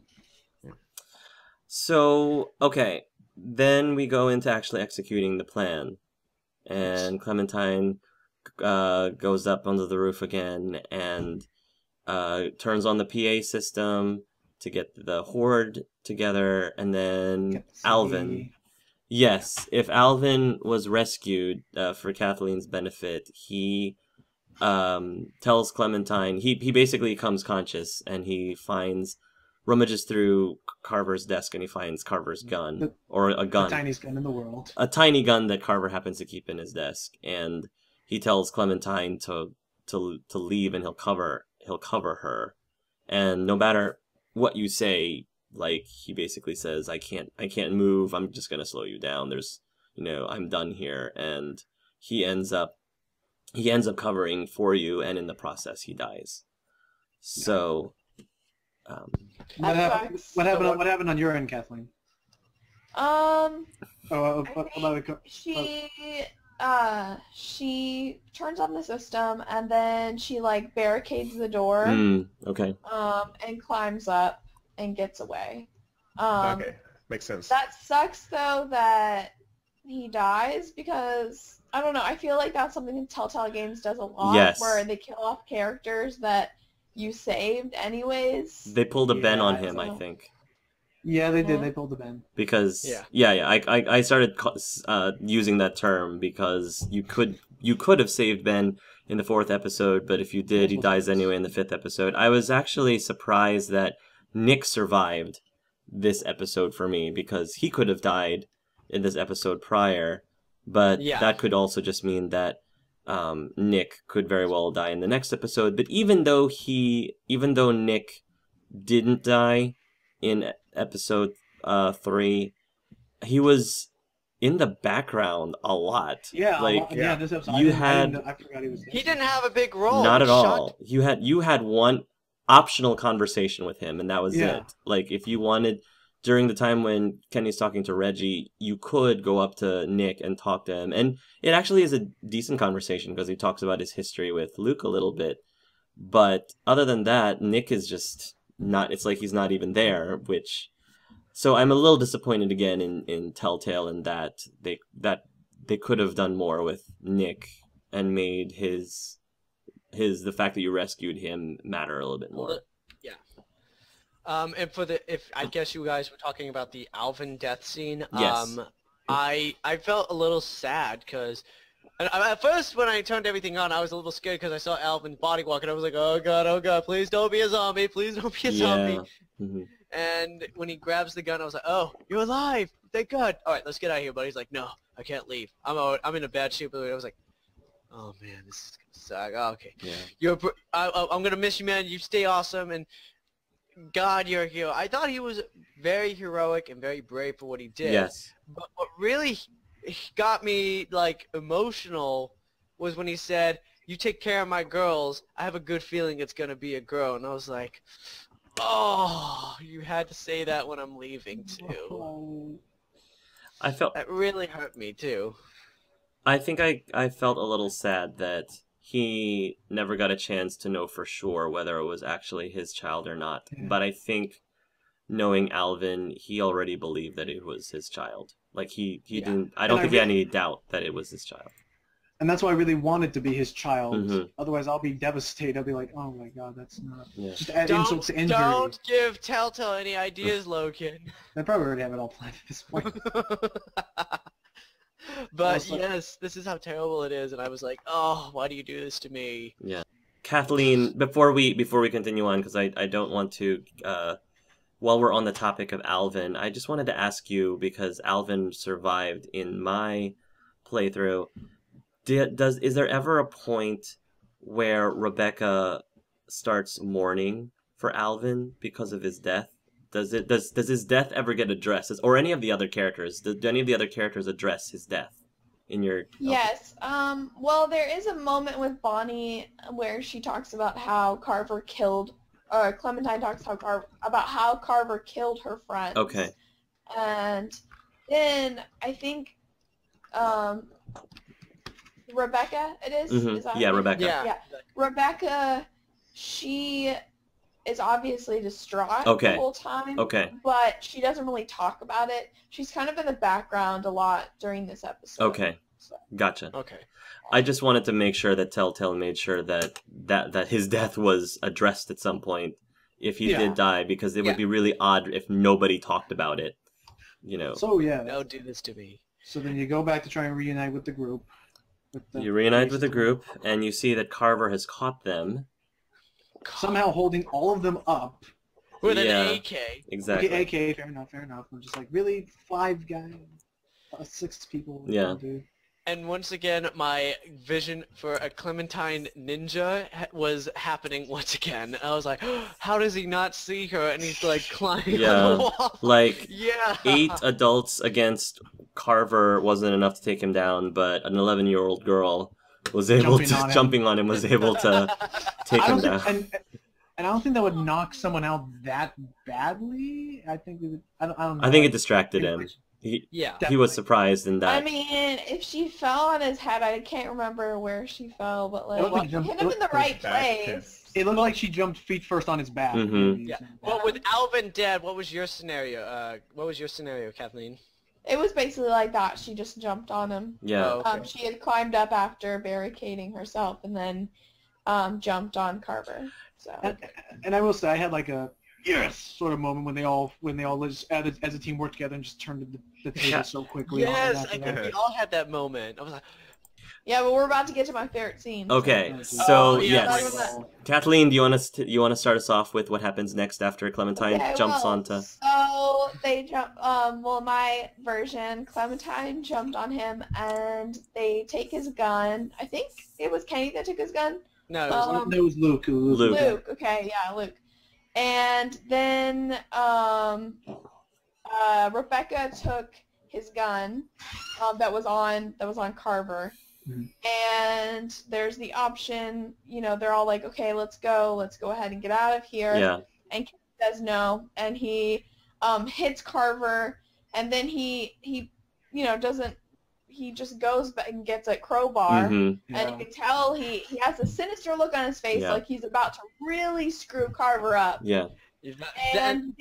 So, okay. Then we go into actually executing the plan. And Clementine goes up onto the roof again and turns on the PA system to get the horde together. And then Alvin. Yes, if Alvin was rescued for Kathleen's benefit, he tells Clementine, he basically becomes conscious and he rummages through Carver's desk and he finds Carver's gun, or a gun. The tiniest gun in the world. A tiny gun that Carver happens to keep in his desk. And he tells Clementine to leave and he'll cover her. And no matter what you say, like, he basically says, I can't move, I'm just gonna slow you down, I'm done here. And he ends up covering for you, and in the process he dies. So what happened on your end, Kathleen? She turns on the system and then she like barricades the door. Okay. And climbs up and gets away. Okay, makes sense. That sucks though that he dies because I don't know. I feel like that's something that Telltale Games does a lot, yes, where they kill off characters that you saved anyways. They pulled a Ben on him, I think. Yeah, they did. They pulled the Ben. Because I started using that term because you could have saved Ben in the 4th episode, but if you did, he dies anyway in the 5th episode. I was actually surprised that Nick survived this episode for me because he could have died in this episode prior, but that could also just mean that Nick could very well die in the next episode. But even though Nick didn't die in episode 3, he was in the background a lot. Yeah, this episode. I forgot he was there. He didn't have a big role. Not at all. You had one optional conversation with him, and that was it. Like, if you wanted, during the time when Kenny's talking to Reggie, you could go up to Nick and talk to him. And it actually is a decent conversation because he talks about his history with Luke a little bit. But other than that, Nick is just not, it's like he's not even there, so I'm a little disappointed again in Telltale in that they could have done more with Nick and made the fact that you rescued him matter a little bit more. And for I guess you guys were talking about the Alvin death scene. Yes. I felt a little sad because at first when I turned everything on, I was a little scared because I saw Alvin's body walk, and I was like, oh god, please don't be a zombie, please don't be a zombie. Mm-hmm. And when he grabs the gun, I was like, oh, you're alive, thank God. All right, let's get out of here. But he's like, no, I can't leave. I'm in a bad shape. I was like, oh man, this is gonna suck. Oh, okay, Yeah. I'm gonna miss you, man. You stay awesome, and God, you're a hero. I thought he was very heroic and very brave for what he did. Yes. But what really got me, like, emotional was when he said, you take care of my girls, I have a good feeling it's going to be a girl. And I was like, oh, you had to say that when I'm leaving, too. I felt... That really hurt me, too. I think I felt a little sad that he never got a chance to know for sure whether it was actually his child or not. Yeah. But I think, knowing Alvin, he already believed that it was his child. Like, he didn't... I don't think he had any doubt that it was his child. And that's why I really wanted to be his child. Mhm. Otherwise, I'll be devastated. I'll be like, oh my god, that's not... Yeah. Just add insult to injury. Don't give Telltale any ideas, Logan. They probably already have it all planned at this point. But Also- yes, this is how terrible it is, and I was like, oh, why do you do this to me? Yeah. Kathleen, before we continue on, because I don't want to... while we're on the topic of Alvin, I just wanted to ask you, because Alvin survived in my playthrough, is there ever a point where Rebecca starts mourning for Alvin because of his death? Does his death ever get addressed? Or any of the other characters? Do any of the other characters address his death in your... Yes. Well, there is a moment with Bonnie where she talks about how Carver killed... Clementine talks about how Carver killed her friends. Okay. And then I think Rebecca, it is? Mhm. Is that Yeah, her name? Rebecca. Yeah. Rebecca, she is obviously distraught Okay. the whole time. Okay. But she doesn't really talk about it. She's kind of in the background a lot during this episode. Okay. So. Gotcha. Okay. I just wanted to make sure that Telltale made sure that his death was addressed at some point if he did die, because it would be really odd if nobody talked about it, you know. So yeah. Don't do this to me. So then you go back to try and reunite with the group. You reunite with the group, and you see that Carver has caught them. Somehow holding all of them up. With Yeah. an AK. Exactly. Okay, AK, fair enough. I'm just like, really? 5 guys? 6 people? Yeah. Dude. And once again, my vision for a Clementine ninja was happening once again. I was like, how does he not see her? And he's like climbing Yeah. on the wall. Like, Yeah. 8 adults against Carver wasn't enough to take him down, but an 11-year-old girl was able jumping on him, was able to take him down. And I don't think that would knock someone out that badly. I think we would. I don't know. I think it distracted him. He was surprised in that. I mean, if she fell on his head, I can't remember where she fell, but like, hit him in the right place. It looked like she jumped feet first on his back. Mhm. Yeah. Well, with Alvin dead, what was your scenario? Kathleen? It was basically like that. She just jumped on him. Yeah. Oh, okay. She had climbed up after barricading herself, and then jumped on Carver. So. And I will say, I had like a yes sort of moment when they all just as a team worked together and just turned the table so quickly. Yes, I think we all had that moment. I was like, yeah, but we're about to get to my favorite scene. Okay, So- so yes. Kathleen, do you want to start us off with what happens next after Clementine jumps onto? So they jump. Well, my version, Clementine jumped on him, and they take his gun. I think it was Kenny that took his gun. no, it was Luke. Luke. Okay, yeah, Luke. And then Rebecca took his gun that was on Carver. Mhm. And there's the option, they're all like, okay, let's go ahead and get out of here. Yeah. And Kenny says no, and he hits Carver, and then he doesn't. He just goes back and gets a crowbar, Mhm. and you can tell he has a sinister look on his face, like he's about to really screw Carver up. Yeah. And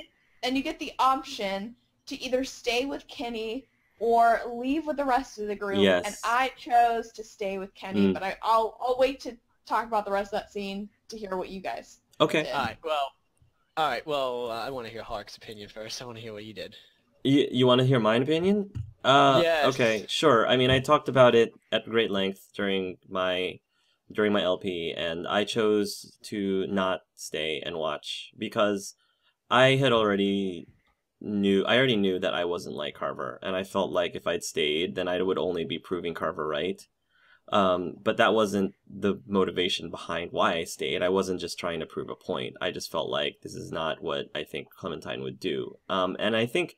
you get the option to either stay with Kenny or leave with the rest of the group. Yes. And I chose to stay with Kenny, Mm. but I'll wait to talk about the rest of that scene to hear what you guys Okay. did. all right. Well, All right. Well, I want to hear Hark's opinion first. I want to hear what you did. You want to hear my opinion? Yes. Okay, sure. I mean, I talked about it at great length during my LP, and I chose to not stay and watch because I already knew that I wasn't like Carver, and I felt like if I'd stayed, then I would only be proving Carver right. But that wasn't the motivation behind why I stayed. I wasn't just trying to prove a point. I just felt like this is not what I think Clementine would do. And I think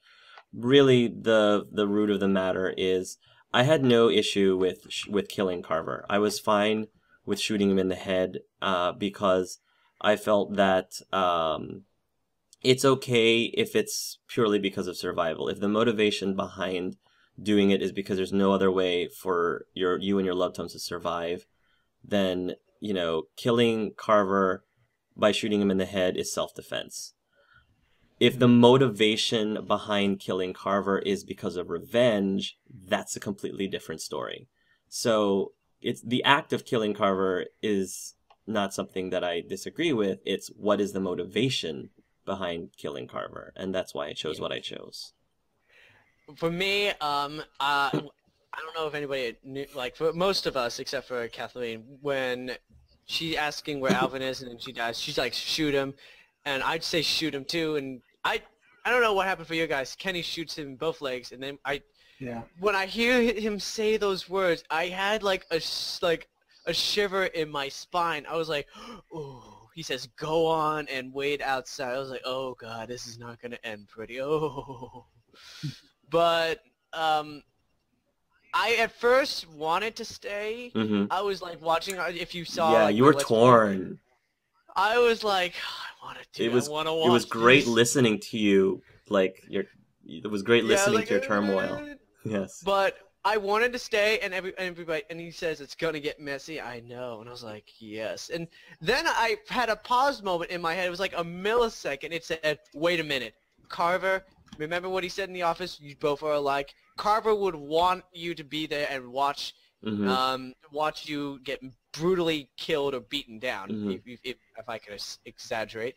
really the root of the matter is I had no issue with killing Carver. I was fine with shooting him in the head because I felt that it's okay if it's purely because of survival. If the motivation behind doing it is because there's no other way for you and your loved ones to survive, then, killing Carver by shooting him in the head is self-defense. If the motivation behind killing Carver is because of revenge, that's a completely different story. So it's the act of killing Carver is not something that I disagree with. It's what is the motivation behind killing Carver, and that's why I chose what I chose. For me, I don't know if anybody knew, like for most of us except for Kathleen, when she's asking where Alvin is and then she dies, she's like, shoot him, and I'd say shoot him too, and I don't know what happened for you guys. Kenny shoots him in both legs, and then when I hear him say those words, I had like a shiver in my spine. I was like, oh. He says, go on and wait outside. I was like, oh, God, this is not going to end pretty. Oh. But I at first wanted to stay. Mm-hmm. I was like watching, if you saw. Yeah, like, you were torn. I was like, I want to watch It was great this. listening to you. It was great listening to your turmoil. Yes. But I wanted to stay, and everybody, and he says it's gonna get messy. I know, and I was like, yes. And then I had a pause moment in my head. It was like a millisecond. It said, wait a minute, Carver. Remember what he said in the office? You both are alike. Carver would want you to be there and watch, watch you get brutally killed or beaten down. Mm-hmm. If I could exaggerate.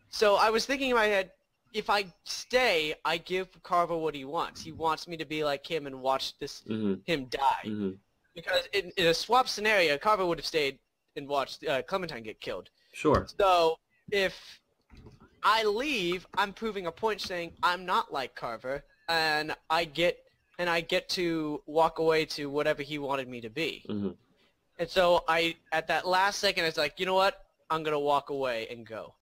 So I was thinking in my head, if I stay, I give Carver what he wants. He wants me to be like him and watch him die. Mm-hmm. Because in a swap scenario, Carver would have stayed and watched Clementine get killed. Sure. So if I leave, I'm proving a point saying I'm not like Carver, and I get to walk away to whatever he wanted me to be. Mm-hmm. And so at that last second, I was like, you know what? I'm gonna walk away and go.